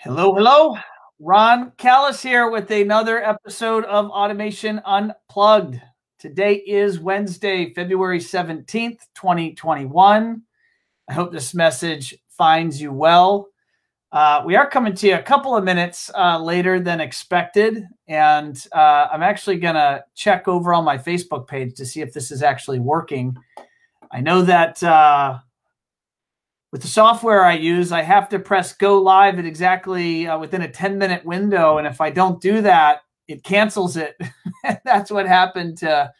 Hello, hello. Ron Callis here with another episode of Automation Unplugged. Today is Wednesday, February 17th, 2021. I hope this message finds you well. We are coming to you a couple of minutes later than expected, and I'm actually going to check over on my Facebook page to see if this is actually working. I know that with the software I use, I have to press go live at exactly within a 10-minute window. And if I don't do that, it cancels it. That's what happened to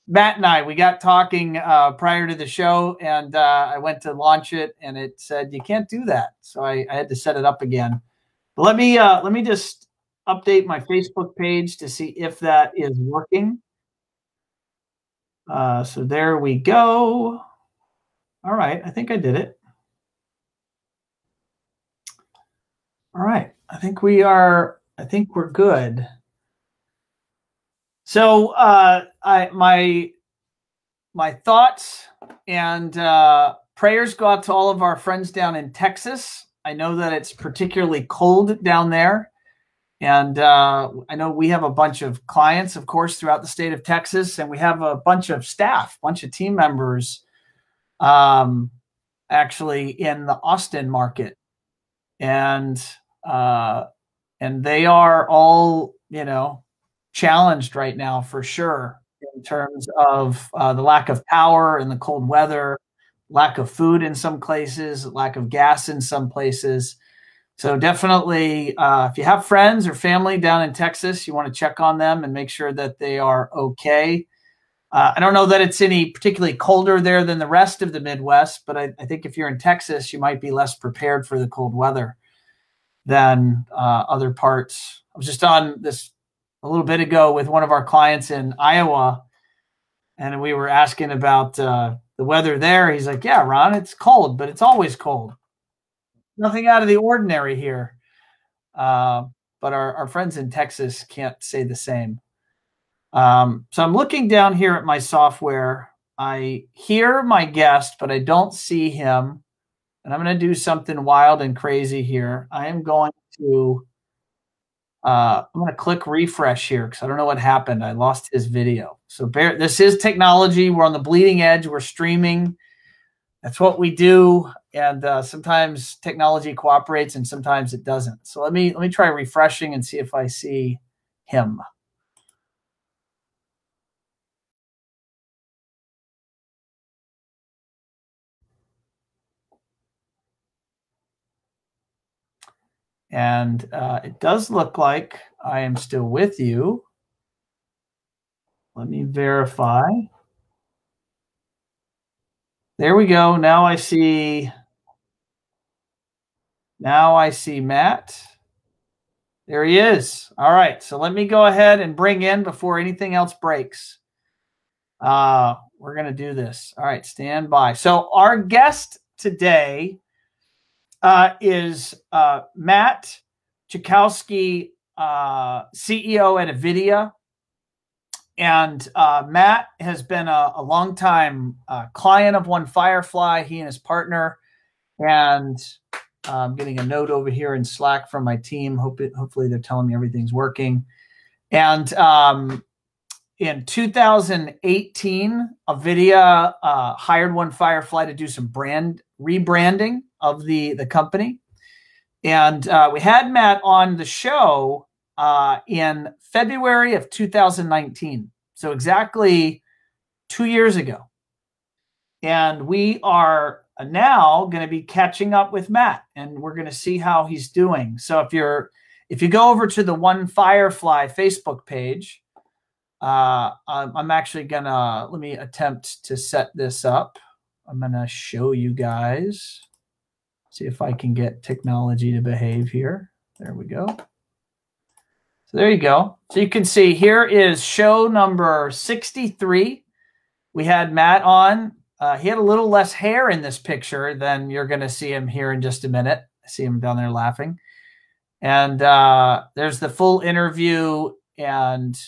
Matt and I. We got talking prior to the show, and I went to launch it, and it said, you can't do that. So I had to set it up again. But let me just update my Facebook page to see if that is working. So there we go. All right, I think I did it. All right, I think we're good. So my thoughts and prayers go out to all of our friends down in Texas. I know that it's particularly cold down there. And I know we have a bunch of clients, of course, throughout the state of Texas, and we have a bunch of staff, bunch of team members actually in the Austin market. And they are all, challenged right now for sure in terms of the lack of power and the cold weather, lack of food in some places, lack of gas in some places. So definitely, if you have friends or family down in Texas, you want to check on them and make sure that they are okay. I don't know that it's any particularly colder there than the rest of the Midwest, but I think if you're in Texas, you might be less prepared for the cold weather than other parts. I was just on this a little bit ago with one of our clients in Iowa, and we were asking about the weather there. He's like, yeah, Ron, it's cold, but it's always cold. Nothing out of the ordinary here. But our friends in Texas can't say the same. So I'm looking down here at my software. I hear my guest, but I don't see him. And I'm going to do something wild and crazy here. I am going to click refresh here because I don't know what happened. I lost his video. So this is technology. We're on the bleeding edge. We're streaming. That's what we do. And sometimes technology cooperates and sometimes it doesn't. So let me try refreshing and see if I see him. And it does look like I am still with you. Let me verify. There we go. Now I see Matt. There he is. All right. So let me go ahead and bring in before anything else breaks. We're going to do this. All right. Stand by. So our guest today is Matt Cwiokowski, CEO at Avidia. And Matt has been a longtime client of One Firefly, he and his partner. And I'm getting a note over here in Slack from my team. Hopefully they're telling me everything's working. And in 2018, Avidia hired One Firefly to do some brand rebranding of the company. And we had Matt on the show in February of 2019. So exactly 2 years ago. And we are now going to be catching up with Matt, and we're going to see how he's doing. So if you go over to the One Firefly Facebook page, I'm actually going to, let me attempt to set this up. I'm going to show you guys, see if I can get technology to behave here. There we go. So there you go. So you can see here is show number 63. We had Matt on. He had a little less hair in this picture than you're going to see him here in just a minute. I see him down there laughing. And there's the full interview. And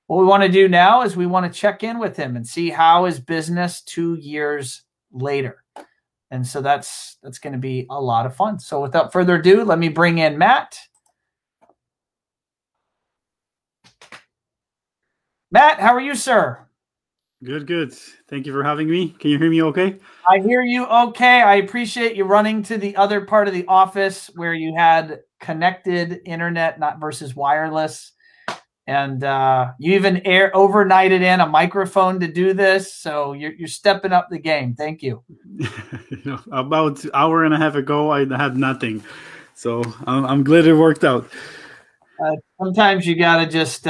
what we want to do now is we want to check in with him and see how his business 2 years later. And so that's going to be a lot of fun. So without further ado, let me bring in Matt. Matt, how are you, sir? Good, good. Thank you for having me. Can you hear me okay? I hear you okay. I appreciate you running to the other part of the office where you had connected internet, not versus wireless. And you even overnighted in a microphone to do this. So you're stepping up the game. Thank you. About an hour and a half ago, I had nothing. So I'm glad it worked out. Sometimes you got to just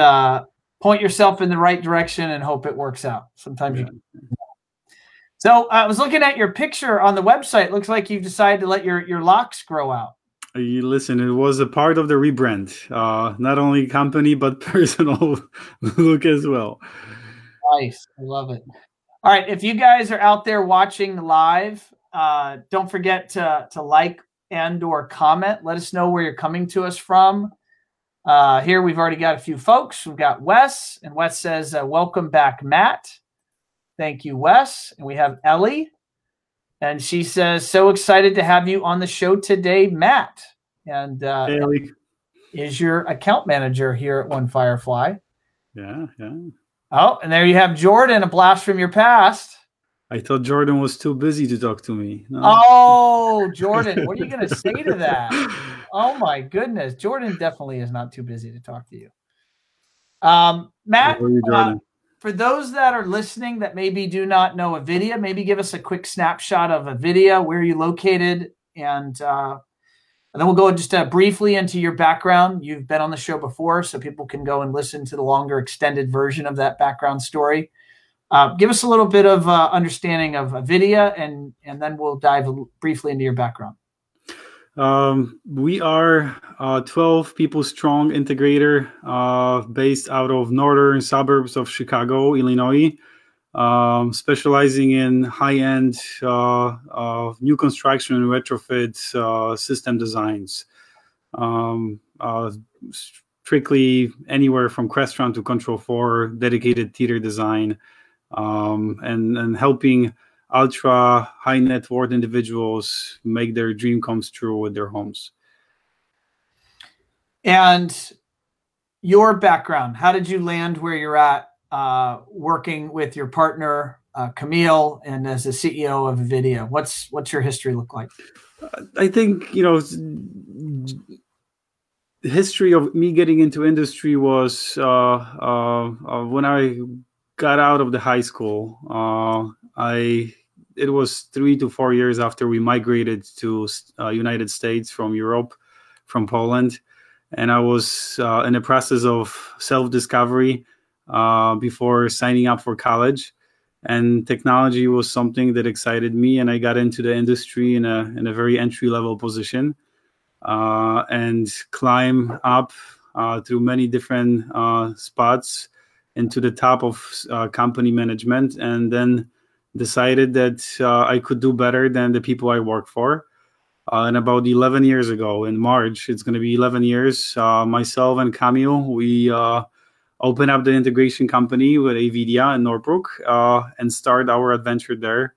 point yourself in the right direction and hope it works out. Sometimes you. So I was looking at your picture on the website. It looks like you've decided to let your locks grow out. Listen, it was a part of the rebrand. Not only company, but personal look as well. Nice. I love it. All right. If you guys are out there watching live, don't forget to like and or comment. Let us know where you're coming to us from. Here we've already got a few folks. We've got Wes, and Wes says, welcome back, Matt. Thank you, Wes. And we have Ellie, and she says, so excited to have you on the show today, Matt. And hey, Ellie is your account manager here at One Firefly. Yeah. Oh, and there you have Jordan, a blast from your past. I thought Jordan was too busy to talk to me. No? Oh, Jordan, what are you going to say to that? Oh, my goodness. Jordan definitely is not too busy to talk to you. Matt, for those that are listening that maybe do not know Avidia, maybe give us a quick snapshot of Avidia, where you're located, and then we'll go just briefly into your background. You've been on the show before, so people can go and listen to the longer extended version of that background story. Give us a little bit of understanding of Avidia, and then we'll dive briefly into your background. We are a 12 people strong integrator based out of northern suburbs of Chicago, Illinois, specializing in high-end new construction and retrofit system designs. Strictly anywhere from Crestron to Control 4, dedicated theater design, and helping ultra high net worth individuals make their dream comes true with their homes. And your background, how did you land where you're at, working with your partner, Kamil, and as the CEO of Avidia? What's your history look like? I think, the history of me getting into industry was when I got out of the high school. It was 3 to 4 years after we migrated to United States from Europe, from Poland, and I was in the process of self-discovery before signing up for college. And technology was something that excited me, and I got into the industry in a very entry-level position, and climb up through many different spots into the top of company management, and then decided that I could do better than the people I work for. And about 11 years ago, in March, it's going to be 11 years, myself and Kamil, we opened up the integration company with Avidia in Northbrook and start our adventure there.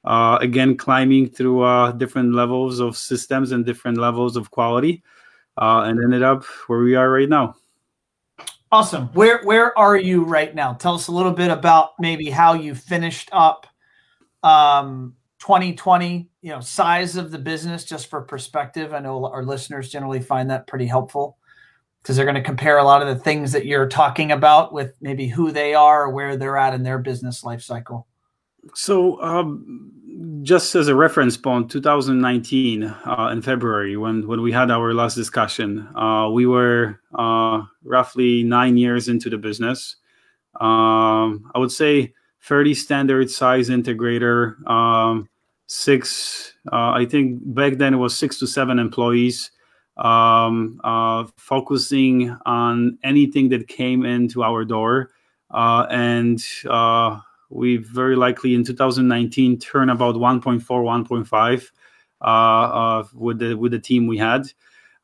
Again, climbing through different levels of systems and different levels of quality, and ended up where we are right now. Awesome. Where are you right now? Tell us a little bit about maybe how you finished up 2020, size of the business, just for perspective. I know our listeners generally find that pretty helpful because they're going to compare a lot of the things that you're talking about with maybe who they are or where they're at in their business life cycle. So just as a reference point, 2019 in February, when we had our last discussion, we were roughly 9 years into the business. I would say fairly standard size integrator, I think back then it was 6 to 7 employees, focusing on anything that came into our door. And we very likely in 2019 turned about 1.4, 1.5 with the team we had.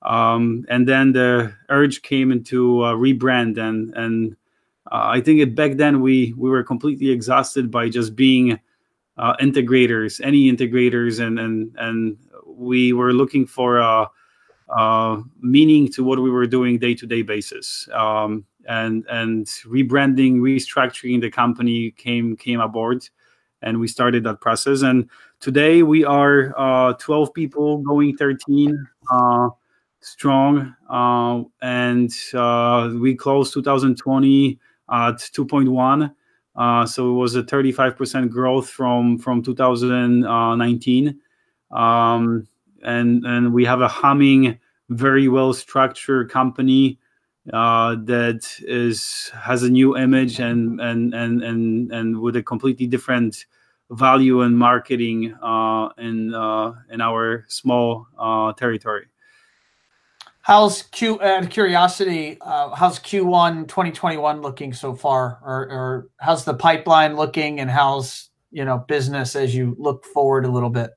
And then the urge came into rebrand, and I think back then we were completely exhausted by just being integrators, any integrators, and we were looking for meaning to what we were doing day-to-day basis. And rebranding, restructuring the company came aboard, and we started that process. And today we are 12 people, going 13 strong, and we closed 2020 at 2.1. So it was a 35% growth from 2019. And we have a humming, very well structured company that has a new image and with a completely different value and marketing in our small territory. How's curiosity? How's Q1 2021 looking so far, or how's the pipeline looking, and how's business as you look forward a little bit?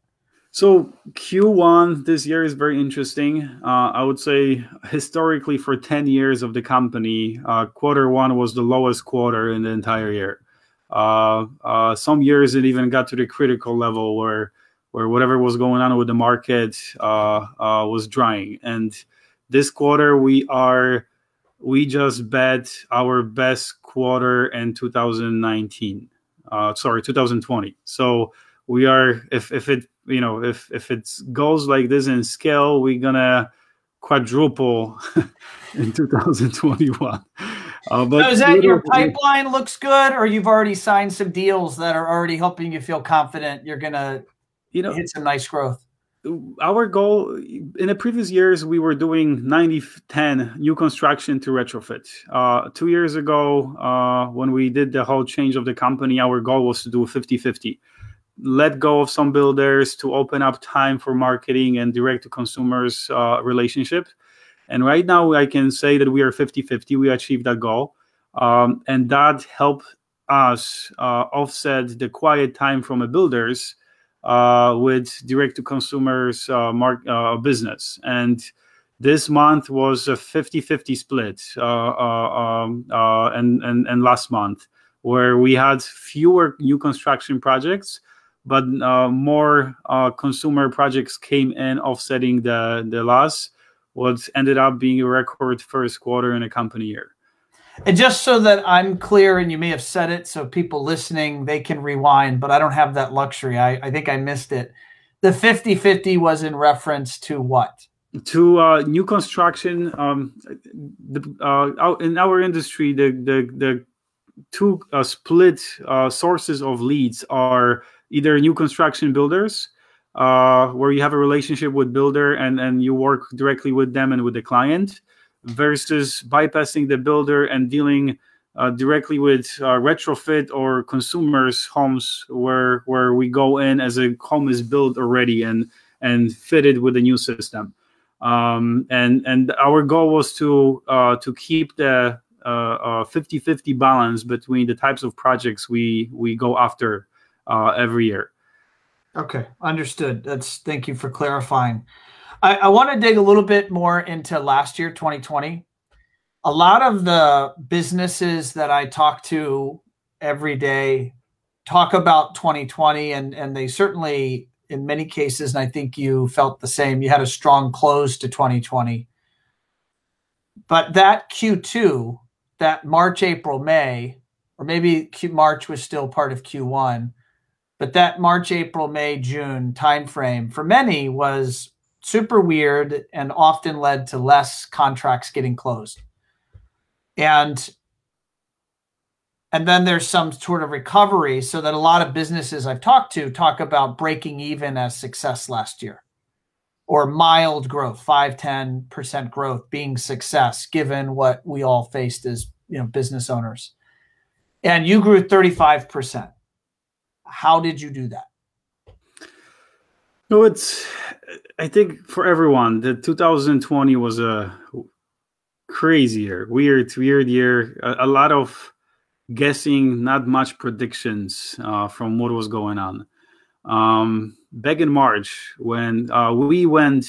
So Q1 this year is very interesting. I would say historically for 10 years of the company, Q1 was the lowest quarter in the entire year. Some years it even got to the critical level where whatever was going on with the market was drying. And this quarter we just bet our best quarter in 2020. So we are, if it goes like this in scale, we're gonna quadruple in 2021. So is that your pipeline looks good, or you've already signed some deals that are already helping you feel confident you're gonna hit some nice growth? Our goal in the previous years, we were doing 90-10 new construction to retrofit. 2 years ago, when we did the whole change of the company, our goal was to do 50-50. Let go of some builders to open up time for marketing and direct to consumers relationship. And right now I can say that we are 50-50. We achieved that goal. And that helped us offset the quiet time from the builders with direct to consumers business. And this month was a 50-50 split and last month, where we had fewer new construction projects, but more consumer projects came in, offsetting the loss, what ended up being a record first quarter in a company year. And just so that I'm clear, and you may have said it, so people listening, they can rewind, but I don't have that luxury. I think I missed it. The 50-50 was in reference to what? To new construction. In our industry, the two split sources of leads are either new construction builders, where you have a relationship with builder and you work directly with them and with the client, versus bypassing the builder and dealing directly with retrofit or consumers' homes, where we go in as a home is built already and fitted with a new system. And our goal was to keep the 50-50 balance between the types of projects we go after every year. Okay, understood. Thank you for clarifying. I want to dig a little bit more into last year, 2020. A lot of the businesses that I talk to every day talk about 2020, and they certainly, in many cases, and I think you felt the same, you had a strong close to 2020. But that Q2, that March, April, May, or maybe March was still part of Q1, but that March, April, May, June timeframe for many was super weird and often led to less contracts getting closed. And then there's some sort of recovery, so that a lot of businesses I've talked to talk about breaking even as success last year, or mild growth, 5-10% growth being success, given what we all faced as business owners. And you grew 35%. How did you do that? No, I think for everyone, the 2020 was a crazy year, weird year. A lot of guessing, not much predictions from what was going on. Back in March, when we went,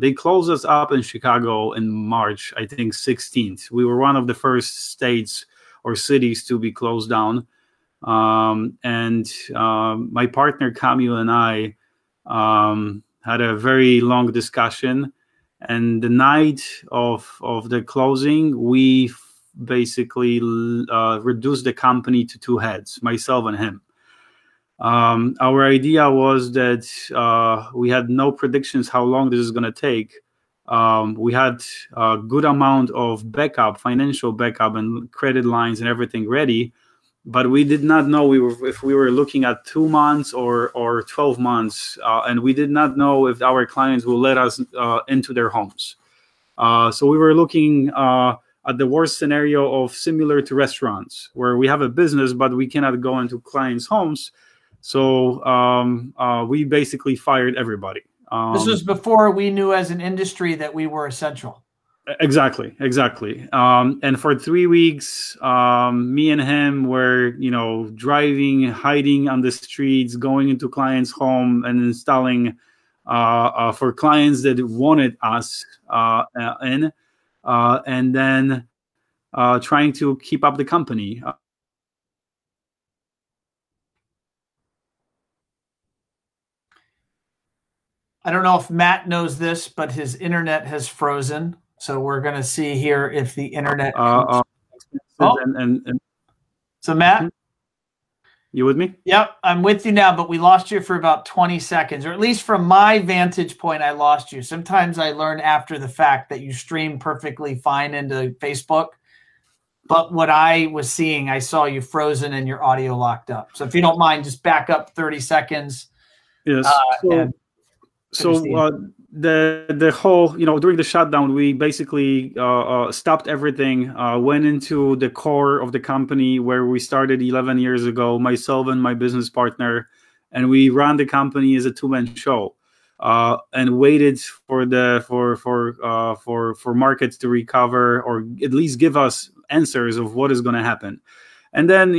they closed us up in Chicago in March, I think 16th. We were one of the first states or cities to be closed down. My partner Kamil and I had a very long discussion. And the night of the closing, we basically reduced the company to two heads, myself and him. Our idea was that we had no predictions how long this is going to take. We had a good amount of backup, financial backup, and credit lines and everything ready, but we did not know if we were looking at 2 months or 12 months, and we did not know if our clients will let us into their homes. So we were looking at the worst scenario of similar to restaurants, where we have a business, but we cannot go into clients' homes. So we basically fired everybody. This was before we knew as an industry that we were essential. Exactly. And for 3 weeks, me and him were, driving, hiding on the streets, going into clients' home and installing for clients that wanted us in, and then trying to keep up the company. I don't know if Matt knows this, but his internet has frozen. So we're going to see here if the internet. So Matt, you with me? Yep, I'm with you now, but we lost you for about 20 seconds, or at least from my vantage point, I lost you. Sometimes I learn after the fact that you stream perfectly fine into Facebook. But what I was seeing, I saw you frozen and your audio locked up. So if you don't mind, just back up 30 seconds. Yes. The whole, during the shutdown, we basically stopped everything, went into the core of the company where we started 11 years ago, myself and my business partner, and we ran the company as a two-man show, and waited for markets to recover, or at least give us answers of what is going to happen. And then,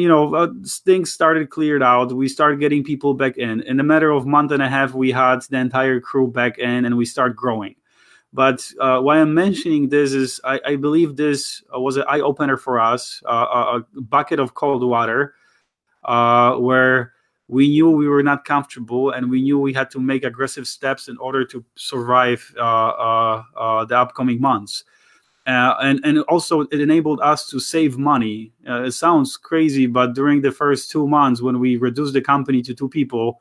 things started cleared out. We started getting people back in. In a matter of a month and a half, we had the entire crew back in, and we started growing. But why I'm mentioning this is I believe this was an eye-opener for us, a bucket of cold water, where we knew we were not comfortable, and we knew we had to make aggressive steps in order to survive the upcoming months. And also it enabled us to save money. It sounds crazy, but during the first 2 months, when we reduced the company to 2 people,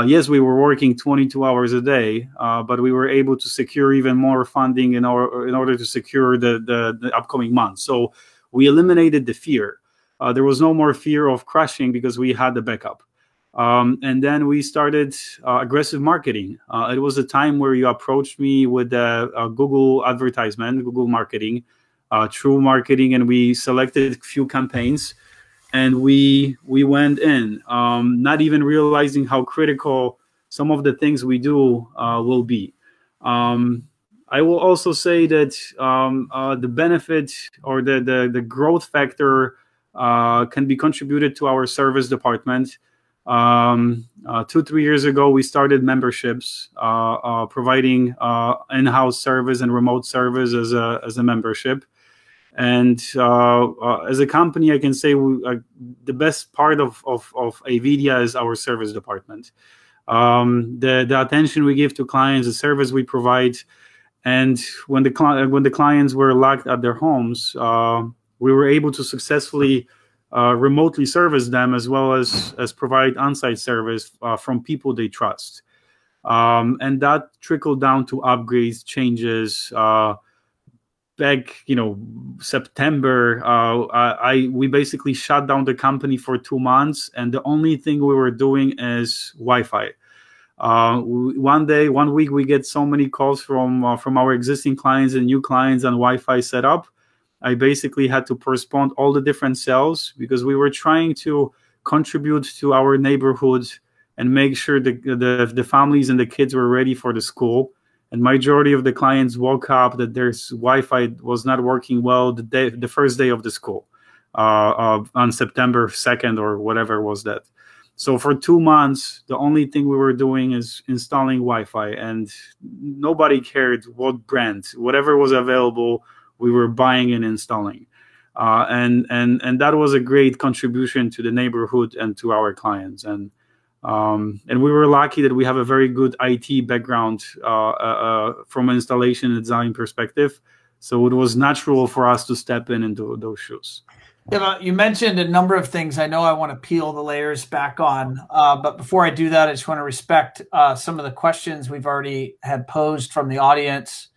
yes, we were working 22 hours a day, but we were able to secure even more funding in order to secure the upcoming months. So we eliminated the fear. There was no more fear of crashing because we had the backup. And then we started aggressive marketing. It was a time where you approached me with Google advertisement, Google marketing, true marketing, and we selected a few campaigns, and we went in, not even realizing how critical some of the things we do will be. I will also say that the benefit or the growth factor can be contributed to our service department. 2-3 years ago, we started memberships, providing in-house service and remote service as a membership. And as a company, I can say the best part of Avidia is our service department. The attention we give to clients, the service we provide, and when the clients were locked at their homes, we were able to successfully remotely service them, as well as provide on-site service from people they trust. And that trickled down to upgrades, changes. Back, September, we basically shut down the company for 2 months, and the only thing we were doing is Wi-Fi. One week, we get so many calls from our existing clients and new clients on Wi-Fi setup. I basically had to postpone all the different sales because we were trying to contribute to our neighborhood and make sure the families and the kids were ready for the school. And majority of the clients woke up that their Wi-Fi was not working well the first day of the school, on September 2nd or whatever was that. So for 2 months, the only thing we were doing is installing Wi-Fi, and nobody cared what brand, whatever was available, we were buying and installing. And that was a great contribution to the neighborhood and to our clients. And we were lucky that we have a very good IT background from an installation and design perspective. So it was natural for us to step into those shoes. Yeah, you mentioned a number of things I know I want to peel the layers back on. But before I do that, I just want to respect some of the questions we've already had posed from the audience.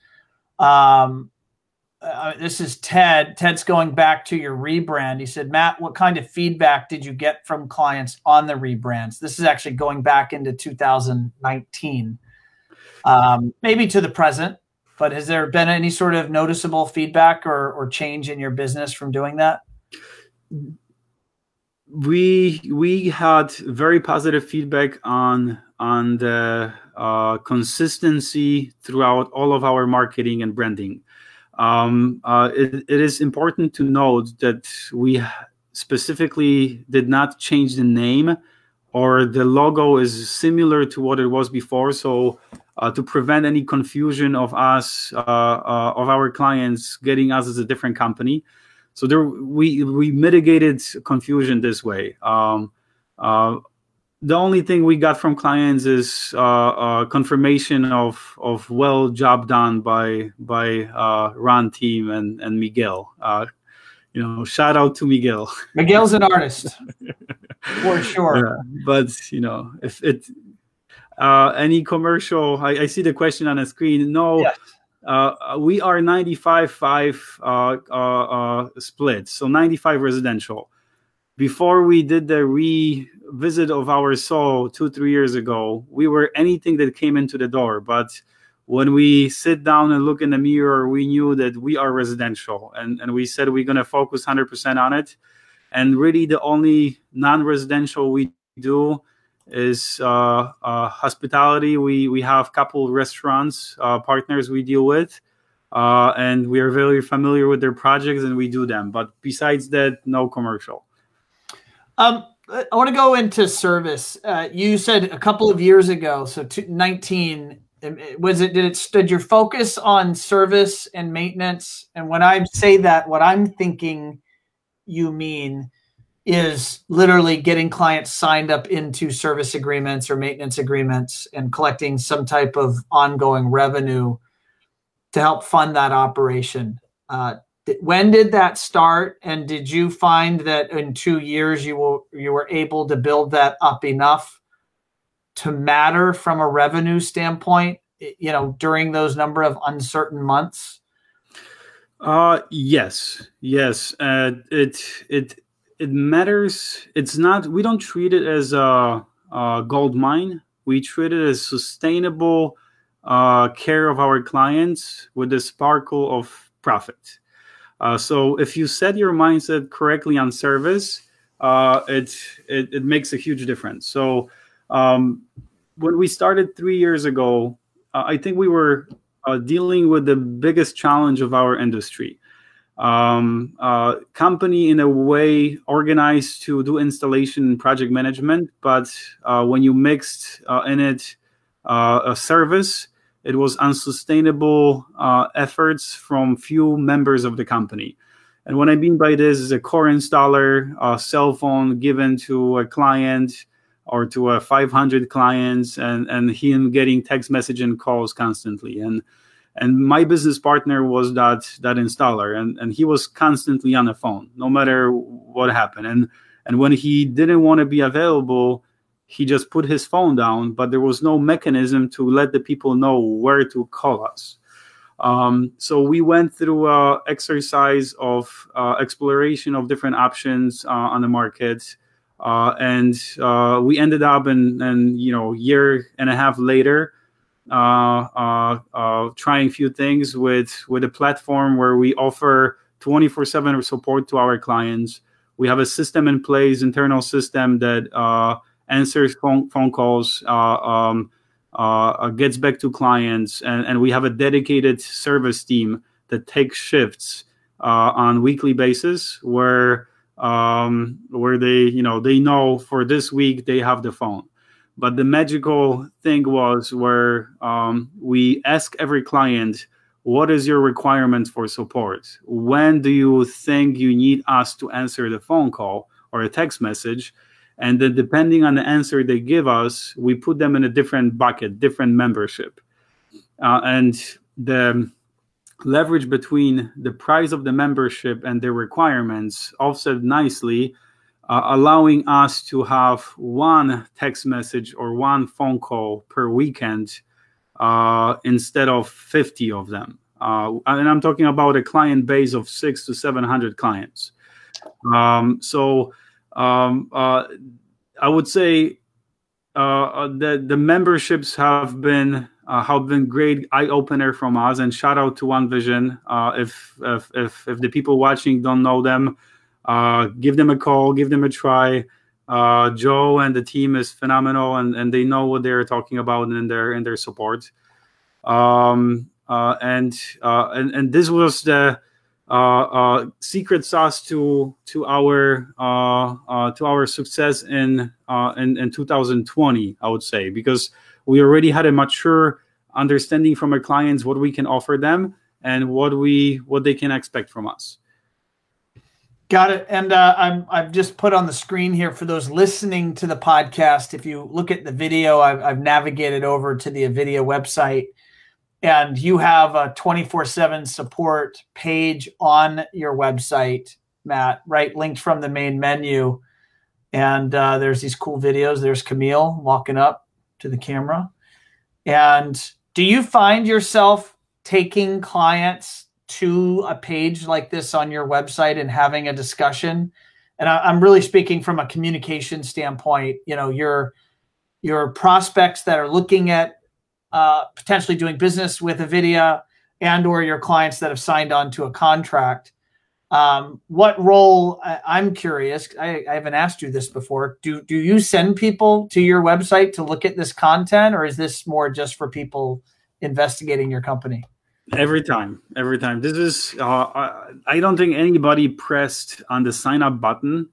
This is Ted. Ted's going back to your rebrand. He said, Matt, what kind of feedback did you get from clients on the rebrands? This is actually going back into 2019, maybe to the present, but has there been any sort of noticeable feedback or change in your business from doing that? We had very positive feedback on the consistency throughout all of our marketing and branding. It is important to note that we specifically did not change the name, or the logo is similar to what it was before. So to prevent any confusion of us, of our clients getting us as a different company. So we mitigated confusion this way. The only thing we got from clients is confirmation of well job done by Ron team and Miguel. Shout out to Miguel. Miguel's an artist for sure. Yeah, but if it any commercial, I see the question on the screen. No. Yes. We are 95-5 split, so 95 residential. Before we did the revisit of our soul 2-3 years ago, we were anything that came into the door. But when we sit down and look in the mirror, we knew that we are residential, and we said we're going to focus 100% on it. And really, the only non-residential we do is hospitality. We have a couple restaurants partners we deal with, and we are very familiar with their projects, and we do them. But besides that, no commercial. I want to go into service. You said a couple of years ago, so 2019, did your focus on service and maintenance? And when I say that, what I'm thinking you mean is literally getting clients signed up into service agreements or maintenance agreements and collecting some type of ongoing revenue to help fund that operation. When did that start? And did you find that in 2 years you were able to build that up enough to matter from a revenue standpoint, during those number of uncertain months? Yes. It matters. It's not, we don't treat it as a gold mine. We treat it as sustainable care of our clients with the sparkle of profit. So if you set your mindset correctly on service, it makes a huge difference. So when we started 3 years ago, I think we were dealing with the biggest challenge of our industry. Company in a way organized to do installation and project management, but when you mixed in it a service, it was unsustainable efforts from few members of the company. And what I mean by this is a core installer, a cell phone given to a client or to 500 clients, and him getting text message and calls constantly. And my business partner was that installer, and he was constantly on the phone, no matter what happened. And when he didn't want to be available, he just put his phone down, but there was no mechanism to let the people know where to call us. So we went through an exercise of exploration of different options on the market, and we ended up in year and a half later, trying a few things with a platform where we offer 24/7 support to our clients. We have a system in place, internal system that answers phone calls, gets back to clients, and we have a dedicated service team that takes shifts on weekly basis where they know for this week they have the phone. But the magical thing was where we ask every client what is your requirement for support? When do you think you need us to answer the phone call or a text message? And then depending on the answer they give us, we put them in a different bucket, different membership. And the leverage between the price of the membership and the requirements offset nicely, allowing us to have one text message or one phone call per weekend instead of 50 of them. And I'm talking about a client base of 600 to 700 clients. I would say the memberships have been great eye opener from us, and shout out to One Vision. If the people watching don't know them, give them a call, give them a try. Joe and the team is phenomenal, and they know what they're talking about in their support. And this was the secret sauce to our success in 2020, I would say, because we already had a mature understanding from our clients what we can offer them and what they can expect from us. Got it. And I've just put on the screen here for those listening to the podcast. If you look at the video, I've navigated over to the Avidia website, and you have a 24/7 support page on your website, Matt, right? Linked from the main menu. And there's these cool videos. There's Kamil walking up to the camera. And do you find yourself taking clients to a page like this on your website and having a discussion? And I'm really speaking from a communication standpoint. You know, your prospects that are looking at potentially doing business with Avidia, and or your clients that have signed on to a contract. What role, I'm curious, I haven't asked you this before, do you send people to your website to look at this content, or is this more just for people investigating your company? Every time. This is, I don't think anybody pressed on the sign up button,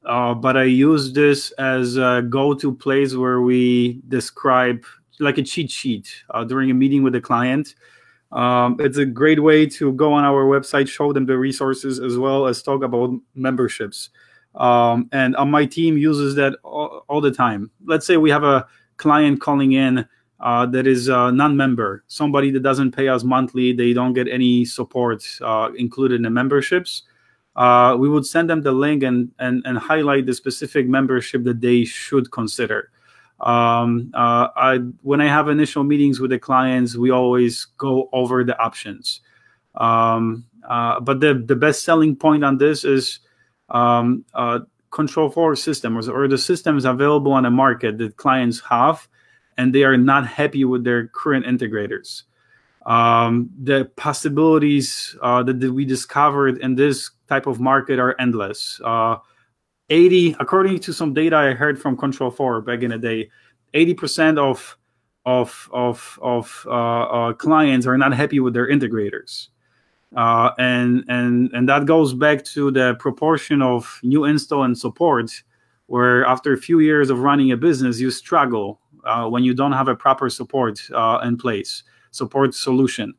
but I use this as a go-to place where we describe like a cheat sheet during a meeting with the client. It's a great way to go on our website, show them the resources, as well as talk about memberships. And my team uses that all the time. Let's say we have a client calling in that is a non-member, somebody that doesn't pay us monthly, they don't get any support included in the memberships. We would send them the link and highlight the specific membership that they should consider. When I have initial meetings with the clients, we always go over the options. But the best selling point on this is control for systems, or the systems available on the market that clients have, and they are not happy with their current integrators. The possibilities that we discovered in this type of market are endless. According to some data I heard from Control 4 back in the day, 80% of clients are not happy with their integrators, and that goes back to the proportion of new install and support, where after a few years of running a business, you struggle when you don't have a proper support in place, support solution.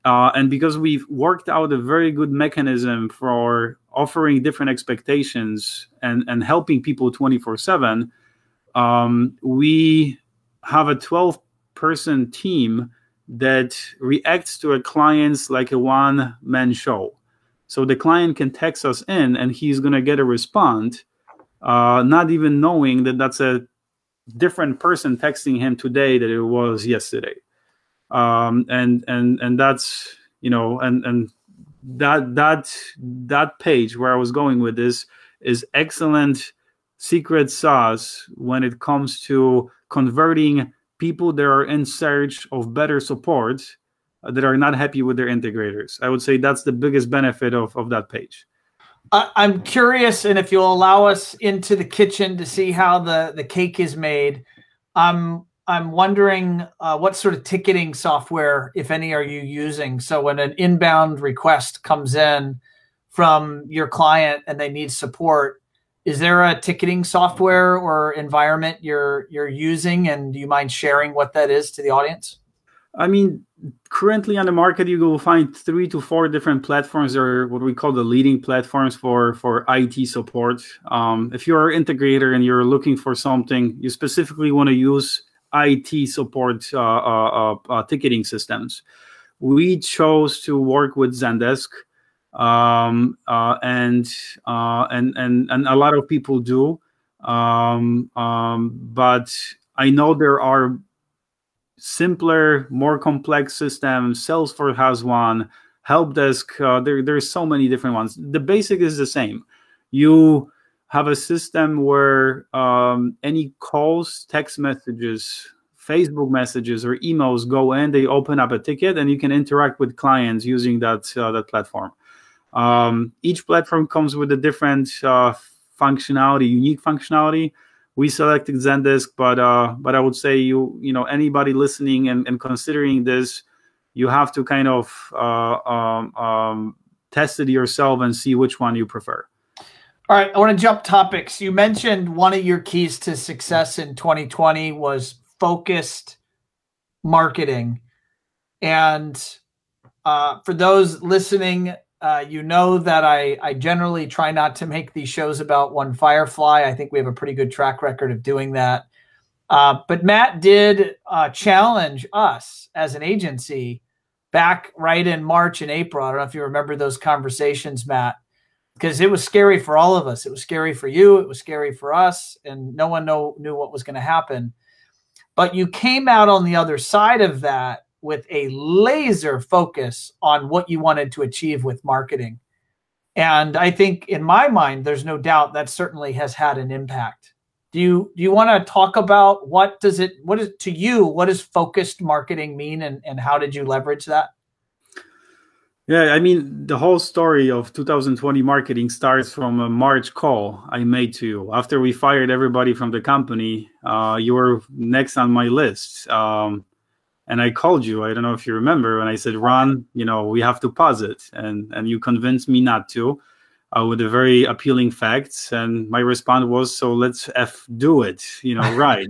And because we've worked out a very good mechanism for offering different expectations and helping people 24/7, we have a 12-person team that reacts to a client's like a one-man show. So the client can text us in, and he's going to get a response, not even knowing that that's a different person texting him today that it was yesterday. And that's, you know, and that page where I was going with this is excellent secret sauce when it comes to converting people that are in search of better support that are not happy with their integrators. I would say that's the biggest benefit of that page. I'm curious, and if you'll allow us into the kitchen to see how the cake is made, I'm wondering what sort of ticketing software, if any, are you using? So when an inbound request comes in from your client and they need support, is there a ticketing software or environment you're using? And do you mind sharing what that is to the audience? I mean, currently on the market, you will find 3 to 4 different platforms, or what we call the leading platforms for IT support. If you're an integrator and you're looking for something, you specifically want to use IT support ticketing systems. We chose to work with Zendesk, and a lot of people do. But I know there are simpler, more complex systems. Salesforce has one. Help desk. There's so many different ones. The basic is the same. You have a system where any calls, text messages, Facebook messages, or emails go in. They open up a ticket, and you can interact with clients using that platform. Each platform comes with a different functionality, unique functionality. We selected Zendesk, but I would say you know anybody listening and considering this, you have to kind of test it yourself and see which one you prefer. All right, I want to jump topics. You mentioned one of your keys to success in 2020 was focused marketing, and for those listening, you know that I generally try not to make these shows about One Firefly. I think we have a pretty good track record of doing that. But Matt did challenge us as an agency back right in March and April. I don't know if you remember those conversations, Matt, because it was scary for all of us. It was scary for you. It was scary for us. And no one knew what was going to happen. But you came out on the other side of that with a laser focus on what you wanted to achieve with marketing. And I think in my mind, there's no doubt that certainly has had an impact. Do you want to talk about what does focused marketing mean, and how did you leverage that? Yeah, I mean, the whole story of 2020 marketing starts from a March call I made to you. After we fired everybody from the company, you were next on my list. And I called you, I don't know if you remember, and I said, Ron, we have to pause it. And you convinced me not to, with a very appealing facts. And my response was, so let's do it, right.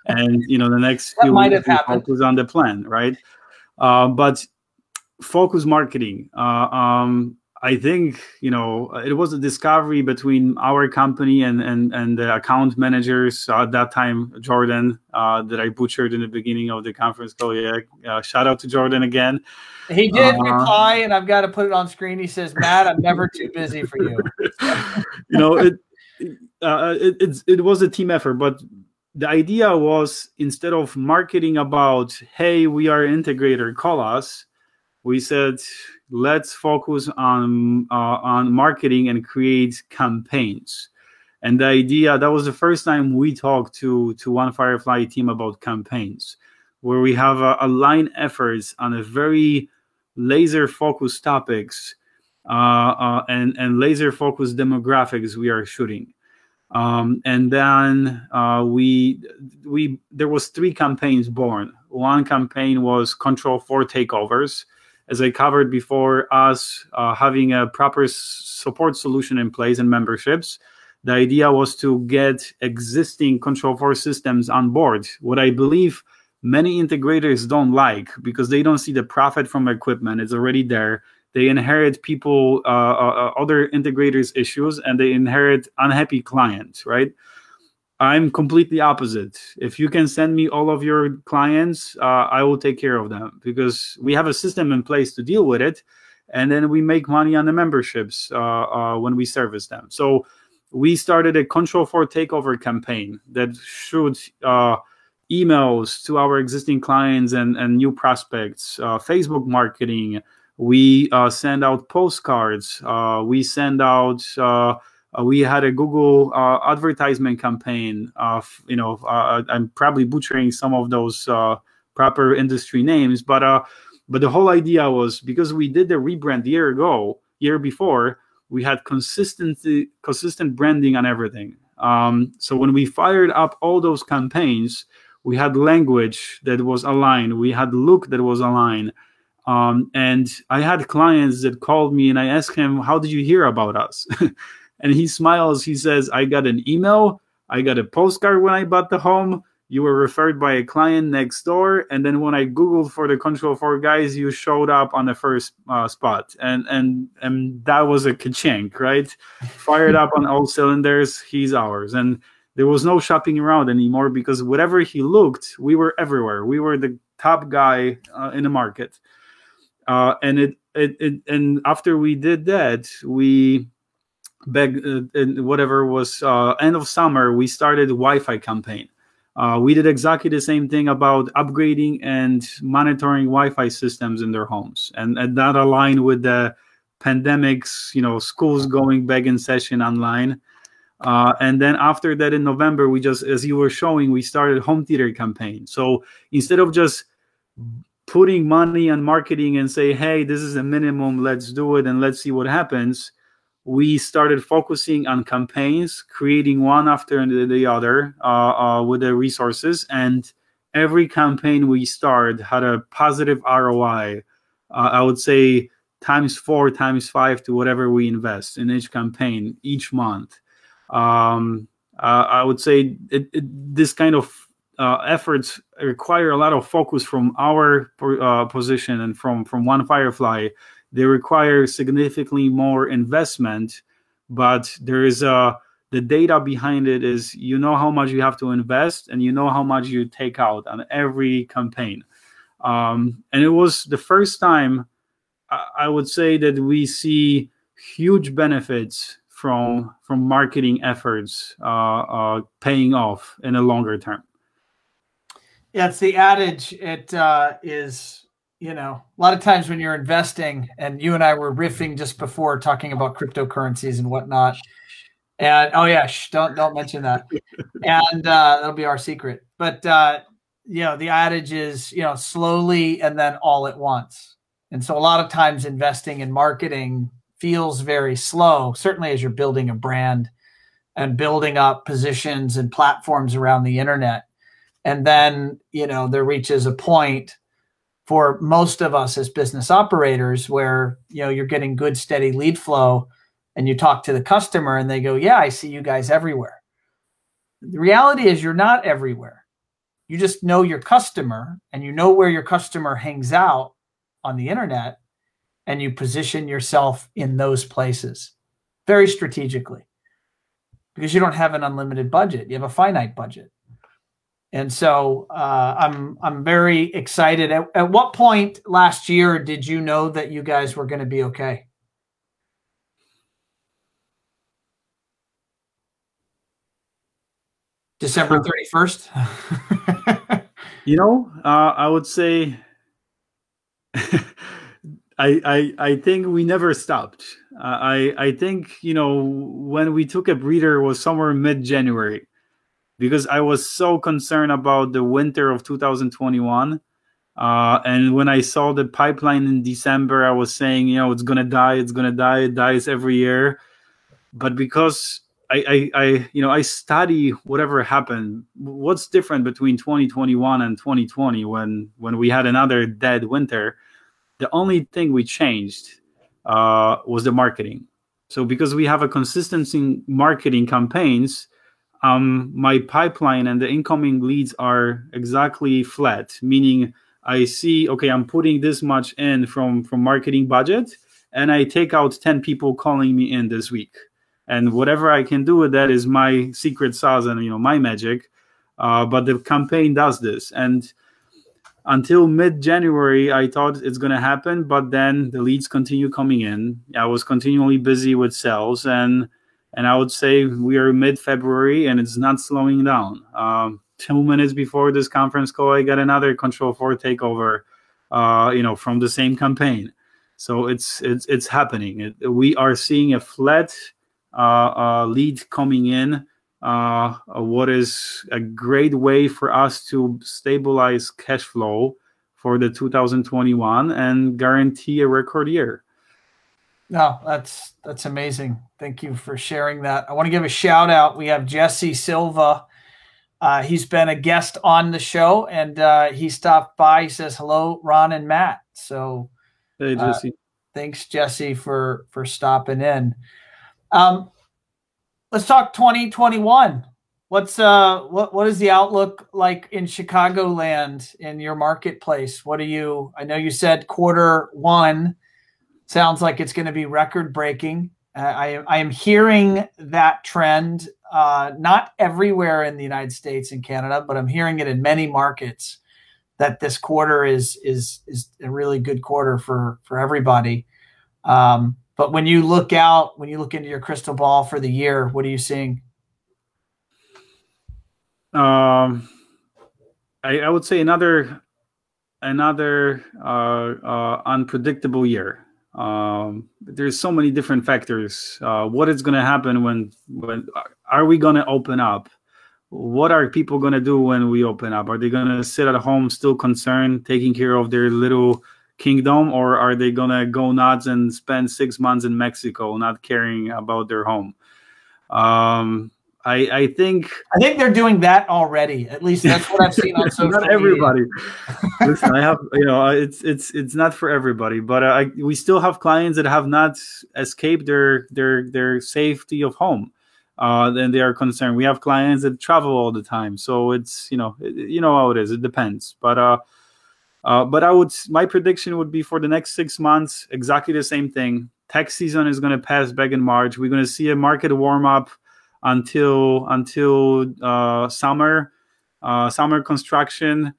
And, the next few weeks we focus on the plan, right? But focus marketing, I think, it was a discovery between our company and the account managers at that time, Jordan, that I butchered in the beginning of the conference call. Yeah, shout out to Jordan again. He did reply, and I've got to put it on screen. He says, Matt, I'm never too busy for you. It was a team effort, but the idea was, instead of marketing about, hey, we are an integrator, call us, we said, let's focus on marketing and create campaigns. And the idea, that was the first time we talked to One Firefly team about campaigns, where we have aligned efforts on a very laser focused topics and laser focused demographics we are shooting. And then there was 3 campaigns born. One campaign was Control for Takeovers. As I covered before, us having a proper support solution in place and memberships, the idea was to get existing Control 4 systems on board. What I believe many integrators don't like, because they don't see the profit from equipment. It's already there. They inherit other integrators' issues, and they inherit unhappy clients, right? I'm completely opposite. If you can send me all of your clients, I will take care of them, because we have a system in place to deal with it. And then we make money on the memberships when we service them. So we started a Control for Takeover campaign that shoots emails to our existing clients and new prospects, Facebook marketing. We send out postcards. We send out... we had a Google advertisement campaign. I'm probably butchering some of those proper industry names, but the whole idea was, because we did the rebrand year before, we had consistent branding on everything. So when we fired up all those campaigns, we had language that was aligned. We had look that was aligned. And I had clients that called me, and I asked him, how did you hear about us? And he smiles. He says, I got an email. I got a postcard when I bought the home. you were referred by a client next door, and then when I Googled for the Control 4 guys, you showed up on the first spot, and that was a ka-chink, right? Fired up on all cylinders. He's ours, and there was no shopping around anymore, because wherever he looked, we were everywhere. We were the top guy in the market, and and after we did that, we whatever was end of summer, we started Wi-Fi campaign. We did exactly the same thing about upgrading and monitoring Wi-Fi systems in their homes, and that aligned with the pandemics, schools going back in session online. And then after that, in November, we just, as you were showing, we started home theater campaign. So instead of just putting money on marketing and say, hey, this is a minimum, let's do it and let's see what happens, we started focusing on campaigns, creating one after the other with the resources. And every campaign we started had a positive ROI. I would say ×4, ×5 to whatever we invest in each campaign each month. I would say this kind of efforts require a lot of focus from our position and from One Firefly. They require significantly more investment, but there is the data behind it is, how much you have to invest and how much you take out on every campaign. And it was the first time I would say that we see huge benefits from marketing efforts paying off in a longer term. Yeah, it's the adage. It is, a lot of times when you're investing, and you and I were riffing just before talking about cryptocurrencies and whatnot. And oh yeah, don't mention that. And that'll be our secret. But the adage is, slowly and then all at once. And so a lot of times investing in marketing feels very slow, certainly as you're building a brand and building up positions and platforms around the internet. And then, there reaches a point for most of us as business operators where, you're getting good, steady lead flow, and you talk to the customer and they go, yeah, I see you guys everywhere. The reality is you're not everywhere. You just know your customer, and you know where your customer hangs out on the internet, and you position yourself in those places very strategically, because you don't have an unlimited budget. You have a finite budget. And so I'm very excited. At what point last year did you know that you guys were going to be okay? December 31st? I would say I think we never stopped. I think, when we took a breather was somewhere mid-January, because I was so concerned about the winter of 2021. And when I saw the pipeline in December, I was saying, it's going to die. It's going to die. It dies every year. But because I study whatever happened, what's different between 2021 and 2020 when we had another dead winter, the only thing we changed was the marketing. So because we have a consistency in marketing campaigns, my pipeline and the incoming leads are exactly flat, meaning I see, okay, I'm putting this much in from marketing budget, and I take out 10 people calling me in this week. And whatever I can do with that is my secret sauce and, my magic. But the campaign does this. And until mid-January, I thought it's going to happen, but then the leads continue coming in. I was continually busy with sales, and I would say we are mid-February, and it's not slowing down. 2 minutes before this conference call, I got another Control 4 takeover, from the same campaign. So it's happening. We are seeing a flat lead coming in. What is a great way for us to stabilize cash flow for the 2021 and guarantee a record year. No, that's amazing. Thank you for sharing that. I want to give a shout out. We have Jesse Silva. He's been a guest on the show, and he stopped by. He says, hello, Ron and Matt. So hey, Jesse. Thanks, Jesse, for stopping in. Let's talk 2021. what is the outlook like in Chicagoland in your marketplace? I know you said Q1 sounds like it's going to be record breaking. I am hearing that trend, not everywhere in the United States and Canada, but I'm hearing it in many markets that this quarter is a really good quarter for everybody. But when you look into your crystal ball for the year, what are you seeing? I would say another unpredictable year. There's so many different factors. What is going to happen when are we going to open up? What are people going to do when we open up? Are they going to sit at home still concerned, taking care of their little kingdom, or are they going to go nuts and spend 6 months in Mexico not caring about their home? I think they're doing that already. At least that's what I've seen on social media. Not everybody. Listen, I have, it's not for everybody, but we still have clients that have not escaped their safety of home. And they are concerned. We have clients that travel all the time, so it's how it is. It depends, but my prediction would be for the next 6 months exactly the same thing. Tax season is going to pass back in March. We're going to see a market warm up until summer construction,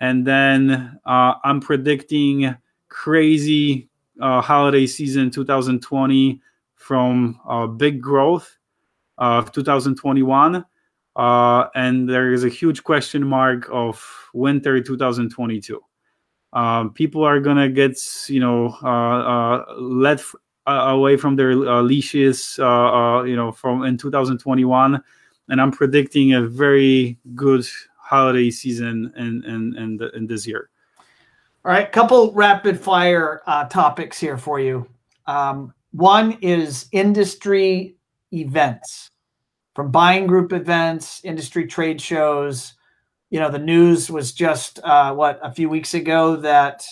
and then I'm predicting crazy holiday season 2020 from big growth of 2021, and there is a huge question mark of winter 2022. People are gonna get let away from their leashes from in 2021, and I'm predicting a very good holiday season in this year. All right, couple rapid fire topics here for you. One is industry events, from buying group events, industry trade shows. The news was just a few weeks ago that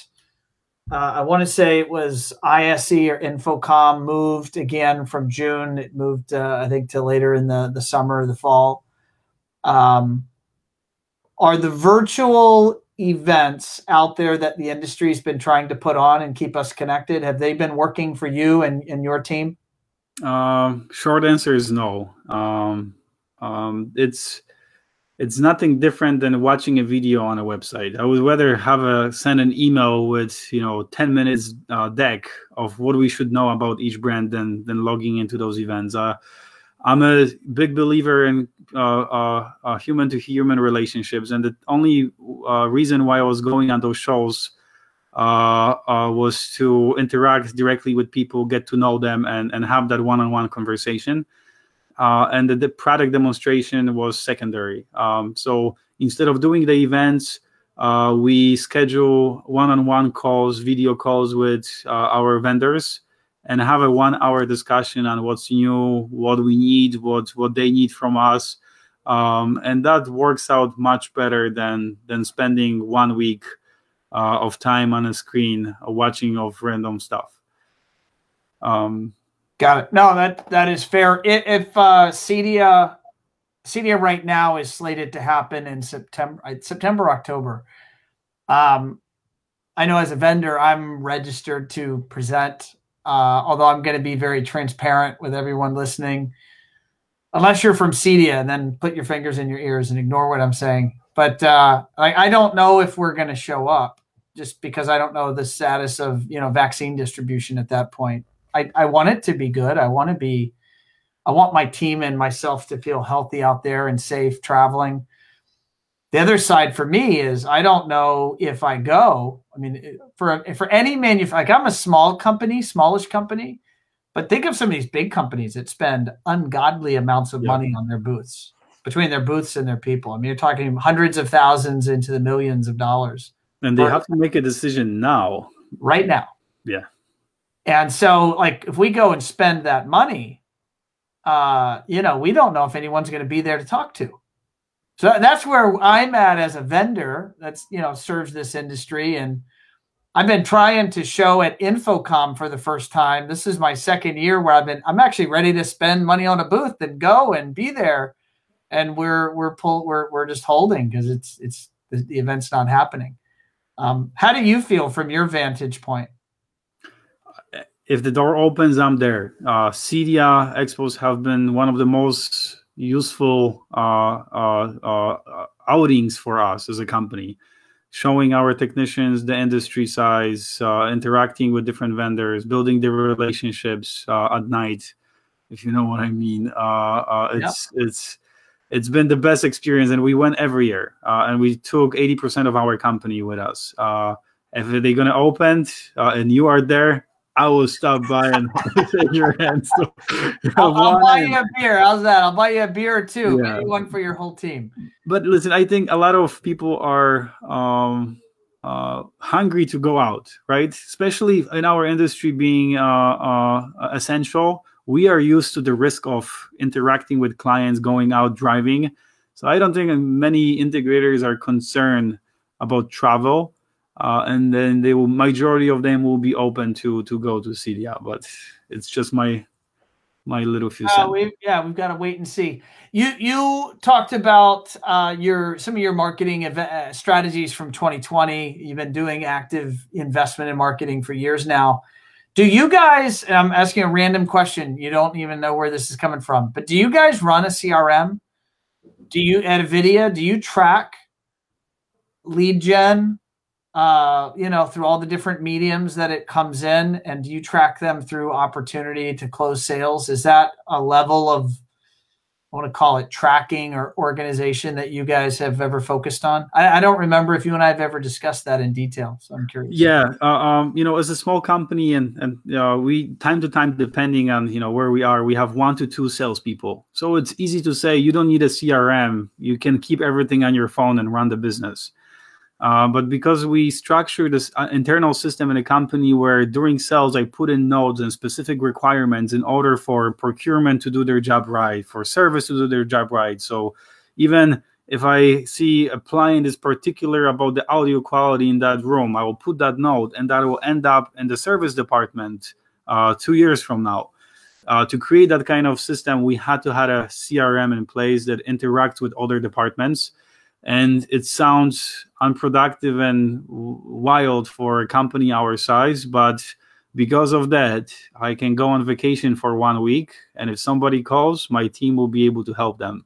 I want to say it was ISE or Infocom moved again from June. It moved, I think, to later in the summer or the fall. Are the virtual events out there that the industry's been trying to put on and keep us connected, have they been working for you and your team? Short answer is no. It's nothing different than watching a video on a website. I would rather send an email with 10 minutes deck of what we should know about each brand than logging into those events. I'm a big believer in human to human relationships, and the only reason why I was going on those shows was to interact directly with people, get to know them, and have that one-on-one conversation. And the product demonstration was secondary. So instead of doing the events, we schedule one-on-one calls, video calls with our vendors, and have a 1 hour discussion on what's new, what we need, what they need from us. And that works out much better than spending 1 week of time on a screen watching of random stuff. Got it. No, that is fair. If cedia right now is slated to happen in September, October. I know as a vendor, I'm registered to present, although I'm going to be very transparent with everyone listening, unless you're from cedia, and then put your fingers in your ears and ignore what I'm saying. But I don't know if we're going to show up, just because I don't know the status of vaccine distribution at that point. I want it to be good. I want my team and myself to feel healthy out there and safe traveling. The other side for me is I don't know if I go. I mean, for any like I'm a smallish company, but think of some of these big companies that spend ungodly amounts of money on their booths, between their booths and their people. I mean, you're talking hundreds of thousands into the millions of dollars. And they have to make a decision now. Right now. Yeah. And so, like, if we go and spend that money, we don't know if anyone's going to be there to talk to. So that's where I'm at as a vendor that's, serves this industry. And I've been trying to show at Infocom for the first time. This is my second year where I'm actually ready to spend money on a booth and go and be there. and we're just holding because it's the event's not happening. How do you feel from your vantage point? If the door opens, I'm there. Cedia expos have been one of the most useful outings for us as a company, showing our technicians the industry size, interacting with different vendors, building the relationships at night, if you know what I mean. It's been the best experience, and we went every year, and we took 80% of our company with us. If they're going to open and you are there, I will stop by and shake your hand. So, I'll buy you a beer. How's that? I'll buy you a beer or two. Yeah. Maybe one for your whole team. But listen, I think a lot of people are hungry to go out, right? Especially in our industry being essential. We are used to the risk of interacting with clients, going out, driving. So I don't think many integrators are concerned about travel. And then majority of them will be open to go to cedia, but it's just my little few cents. We've got to wait and see. You talked about some of your marketing strategies from 2020. You've been doing active investment in marketing for years now. Do you guys? And I'm asking a random question. You don't even know where this is coming from, but do you guys run a CRM? Do you at Avidia? Do you track lead gen? Through all the different mediums that it comes in, and do you track them through opportunity to close sales? Is that a level of, I want to call it tracking or organization that you guys have ever focused on? I don't remember if you and I have ever discussed that in detail, so I'm curious. Yeah, as a small company, and we time to time, depending on where we are, we have 1 to 2 salespeople. So it's easy to say you don't need a CRM. You can keep everything on your phone and run the business. But because we structure this internal system in a company where during sales I put in notes and specific requirements in order for procurement to do their job right, for service to do their job right. So even if I see a client is particular about the audio quality in that room, I will put that note, and that will end up in the service department 2 years from now. To create that kind of system, we had to have a CRM in place that interacts with other departments. And it sounds unproductive and wild for a company our size, but because of that, I can go on vacation for 1 week, and if somebody calls, my team will be able to help them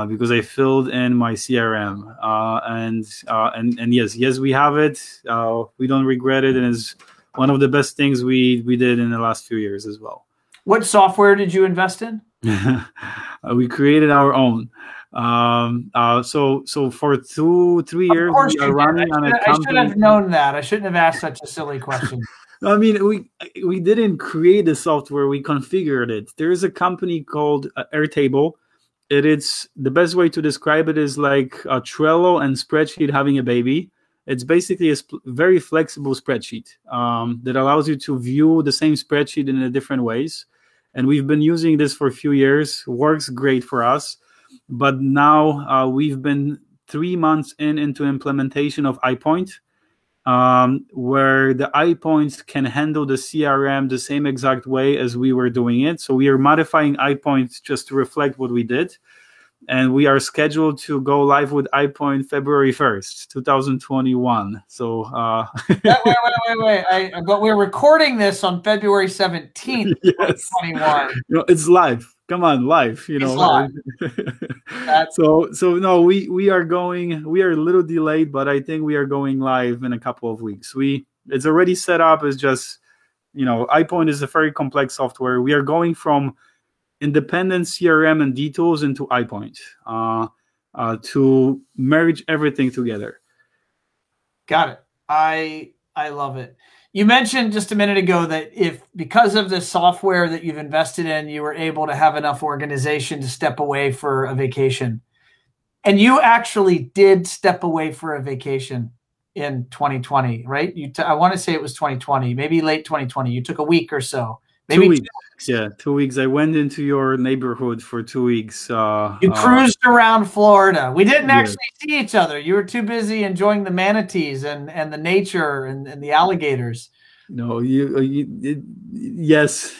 because I filled in my CRM. And yes, we have it. We don't regret it, and it's one of the best things we did in the last few years as well. What software did you invest in? We created our own. So for 2-3 years we are running on a company. I should have known that. I shouldn't have asked such a silly question. I mean, we didn't create the software, we configured it. There is a company called Airtable. It's the best way to describe it is like a Trello and spreadsheet having a baby. It's basically a very flexible spreadsheet that allows you to view the same spreadsheet in different ways. And we've been using this for a few years. Works great for us. But now we've been 3 months into implementation of iPoint, where the iPoints can handle the CRM the same exact way as we were doing it. So we are modifying iPoint just to reflect what we did. And we are scheduled to go live with iPoint February 1st, 2021. So wait. But we're recording this on February 17th, yes. 2021. It's live. Come on, live. It's live. So no, we are a little delayed, but I think we are going live in a couple of weeks. It's already set up. It's just, iPoint is a very complex software. We are going from independent CRM and D-tools into iPoint to merge everything together. Got it. I love it. You mentioned just a minute ago that because of the software that you've invested in, you were able to have enough organization to step away for a vacation. And you actually did step away for a vacation in 2020, right? I want to say it was 2020, maybe late 2020. You took a week or so. Maybe 2 weeks. Yeah, 2 weeks. I went into your neighborhood for 2 weeks. You cruised around Florida. We didn't actually see each other. You were too busy enjoying the manatees and the nature and the alligators. Yes,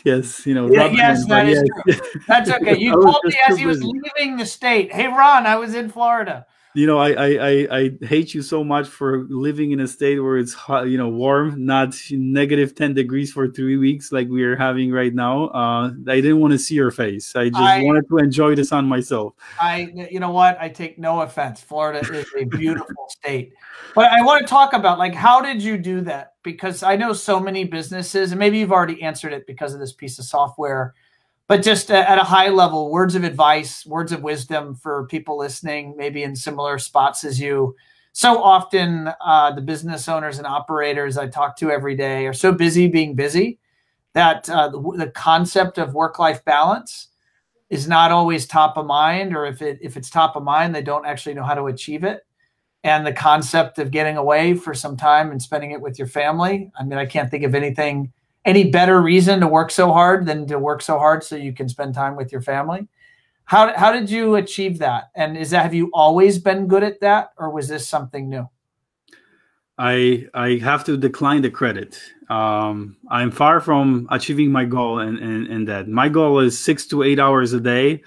Yes, that is true. That's okay. You told me as he was leaving the state, hey, Ron, I was in Florida. I hate you so much for living in a state where it's hot, warm, not negative 10 degrees for 3 weeks like we are having right now. I didn't want to see your face. I just wanted to enjoy the sun myself. You know what? I take no offense. Florida is a beautiful state. But I want to talk about, like, how did you do that? Because I know so many businesses, and maybe you've already answered it because of this piece of software, but just at a high level, words of advice, words of wisdom for people listening, maybe in similar spots as you. So often the business owners and operators I talk to every day are so busy being busy that the concept of work-life balance is not always top of mind, or if it's top of mind, they don't actually know how to achieve it. And the concept of getting away for some time and spending it with your family. I mean, I can't think of any better reason to work so hard than to work so hard so you can spend time with your family. How did you achieve that? And have you always been good at that, or was this something new? I have to decline the credit. I'm far from achieving my goal in that. My goal is 6 to 8 hours a day,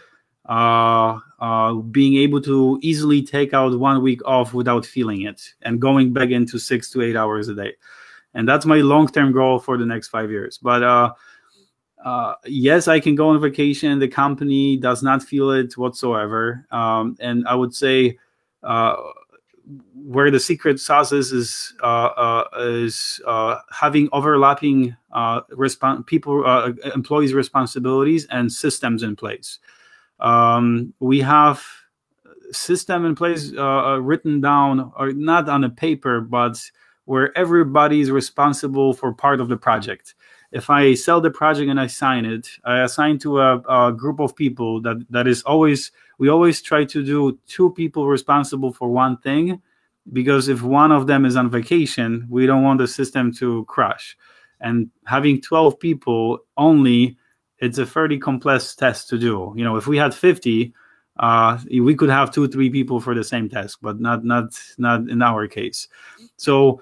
being able to easily take out 1 week off without feeling it and going back into 6 to 8 hours a day. And that's my long-term goal for the next 5 years. But yes, I can go on vacation. The company does not feel it whatsoever. And I would say where the secret sauce is having overlapping employees' responsibilities and systems in place. We have system in place written down, or not on a paper, but where everybody is responsible for part of the project. If I sell the project and I sign it, I assign to a group of people that is always, we always try to do 2 people responsible for one thing, because if one of them is on vacation, we don't want the system to crash. And having 12 people only, it's a fairly complex test to do. If we had 50, we could have 2-3 people for the same task, but not in our case. So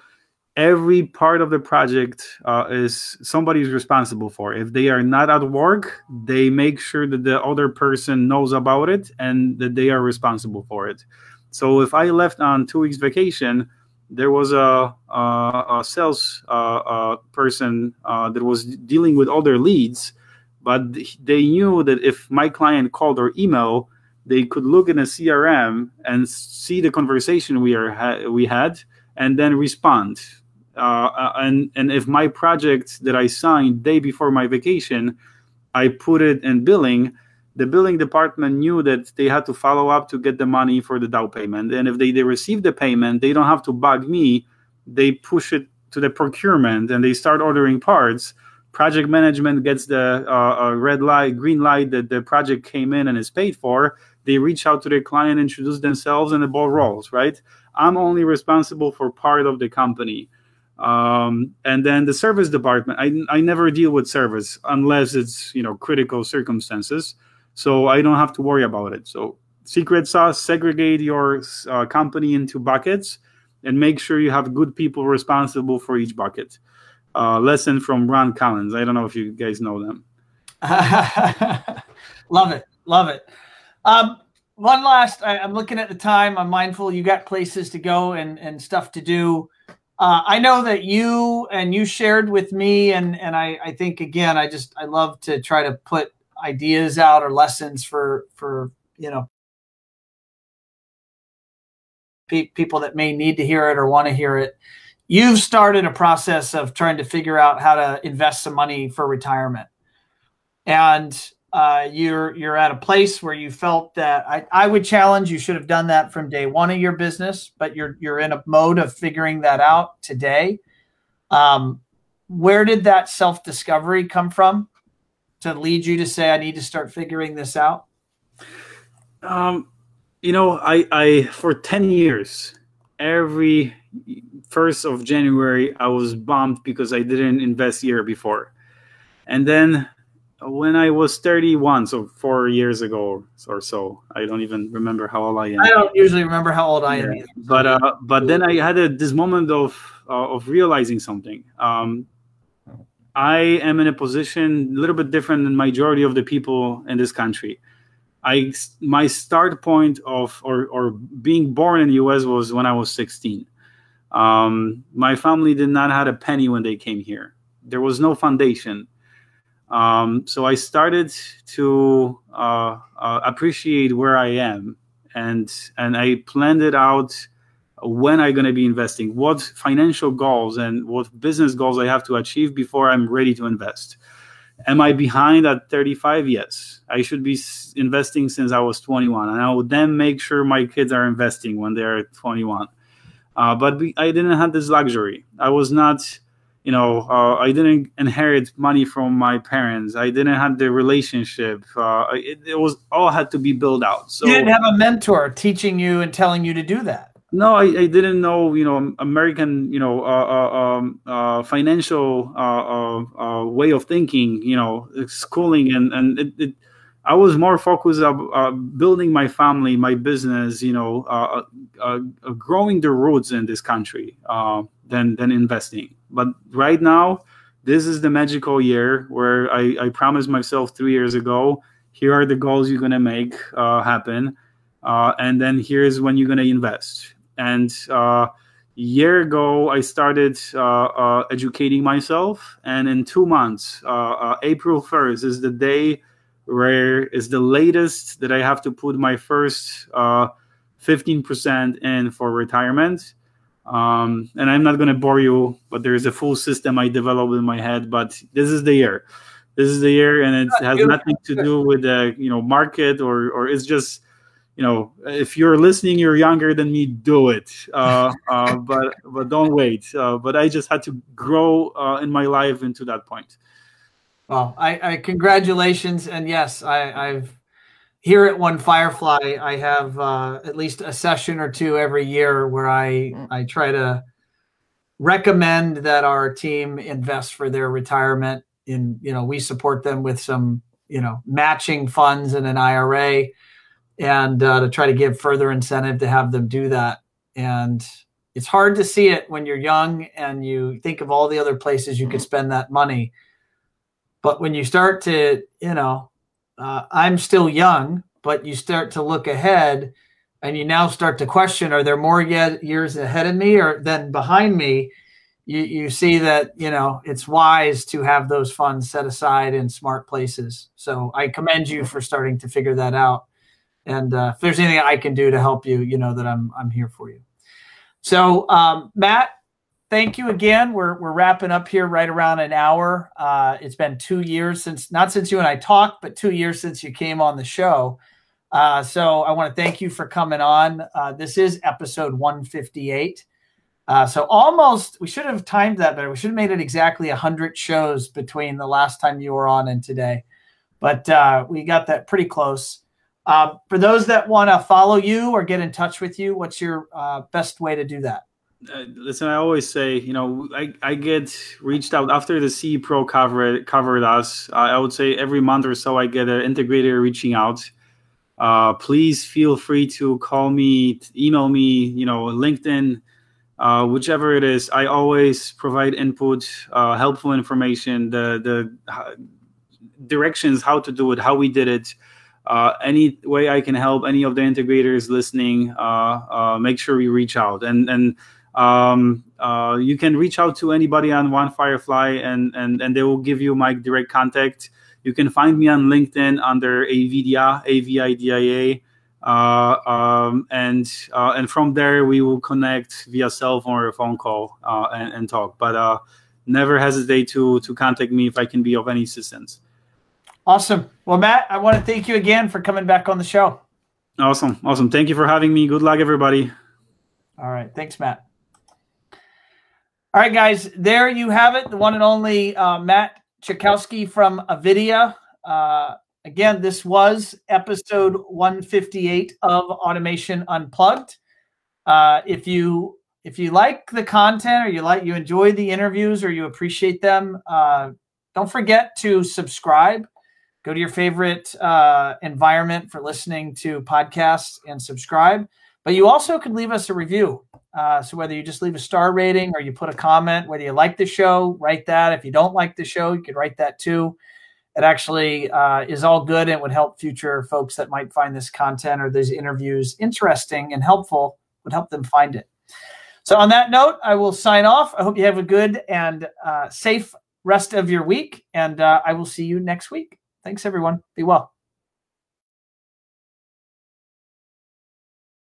every part of the project is somebody's responsible for. If they are not at work, they make sure that the other person knows about it and that they are responsible for it. So if I left on 2 weeks vacation, there was a sales person that was dealing with other leads, but they knew that if my client called or emailed, they could look in a CRM and see the conversation we had and then respond. And if my project that I signed day before my vacation, I put it in billing, the billing department knew that they had to follow up to get the money for the down payment. And if they receive the payment, they don't have to bug me. They push it to the procurement and they start ordering parts. Project management gets the red light, green light that the project came in and is paid for. They reach out to their client, introduce themselves, and the ball rolls, right? I'm only responsible for part of the company. And then the service department, I never deal with service unless it's, critical circumstances. So I don't have to worry about it. So secret sauce, segregate your company into buckets and make sure you have good people responsible for each bucket. Lesson from Ron Collins. I don't know if you guys know them. Love it. Love it. One last, I'm looking at the time. I'm mindful you got places to go and stuff to do. I know that you shared with me, and I think, again, I love to try to put ideas out or lessons for people that may need to hear it or want to hear it. You've started a process of trying to figure out how to invest some money for retirement. And you're at a place where you felt that I would challenge you should have done that from day one of your business, but you're in a mode of figuring that out today. Where did that self-discovery come from to lead you to say, I need to start figuring this out? I for 10 years, every 1st of January, I was bummed because I didn't invest year before. And then when I was 31, so 4 years ago or so, I don't even remember how old I am. I don't usually remember how old I am either. But then I had this moment of realizing something. I am in a position a little bit different than majority of the people in this country. My start point of or being born in the US was when I was 16. My family did not have a penny when they came here. There was no foundation. So I started to appreciate where I am, and I planned it out when I'm going to be investing, what financial goals and what business goals I have to achieve before I'm ready to invest. Am I behind at 35? Yes. I should be investing since I was 21, and I will then make sure my kids are investing when they're 21. But I didn't have this luxury. I was not, I didn't inherit money from my parents. I didn't have the relationship. It was all had to be built out. So you didn't have a mentor teaching you and telling you to do that. No, I didn't know, American, financial way of thinking, schooling, and I was more focused on building my family, my business, growing the roots in this country than investing. But right now, this is the magical year where I promised myself 3 years ago, here are the goals you're going to make happen. And then here's when you're going to invest. And a year ago, I started educating myself. And in 2 months, April 1st is the day where is the latest that I have to put my first 15% in for retirement. And I'm not going to bore you, but there is a full system I developed in my head. But this is the year. This is the year, and it has nothing to do with the market or it's just, if you're listening, you're younger than me, do it. But don't wait. But I just had to grow in my life into that point. Well, I congratulations. And yes, I've here at One Firefly, I have at least a session or two every year where I try to recommend that our team invest for their retirement. We support them with some, matching funds in an IRA, and to try to give further incentive to have them do that. And it's hard to see it when you're young and you think of all the other places you could spend that money. But when you start to, I'm still young, but you start to look ahead and you now start to question, are there more years ahead of me or than behind me? You see that, it's wise to have those funds set aside in smart places. So I commend you for starting to figure that out. And if there's anything I can do to help you, you know that I'm here for you. So Matt, thank you again. We're wrapping up here right around an hour. It's been 2 years not since you and I talked, but 2 years since you came on the show. So I want to thank you for coming on. This is episode 158. So almost, we should have timed that better. We should have made it exactly 100 shows between the last time you were on and today. But we got that pretty close. For those that want to follow you or get in touch with you, what's your best way to do that? Listen, I always say, I get reached out after the CE Pro covered us. I would say every month or so I get an integrator reaching out. Please feel free to call me, email me, LinkedIn, whichever it is. I always provide input, helpful information, the directions, how to do it, how we did it. Any way I can help any of the integrators listening, make sure you reach out. And you can reach out to anybody on One Firefly, and they will give you my direct contact. You can find me on LinkedIn under Avidia, Avidia, and from there we will connect via cell phone or a phone call and talk. But never hesitate to contact me if I can be of any assistance. Awesome. Well, Matt, I want to thank you again for coming back on the show. Awesome. Thank you for having me. Good luck, everybody. All right. Thanks, Matt. All right, guys, there you have it. The one and only Matt Cwiokowski from Avidia. Again, this was episode 158 of Automation Unplugged. If you like the content, or you enjoy the interviews, or you appreciate them, don't forget to subscribe. Go to your favorite environment for listening to podcasts and subscribe. But you also could leave us a review. So whether you just leave a star rating or you put a comment, whether you like the show, write that. If you don't like the show, you could write that too. It actually is all good and would help future folks that might find this content or these interviews interesting and helpful, would help them find it. So on that note, I will sign off. I hope you have a good and safe rest of your week, and I will see you next week. Thanks, everyone. Be well.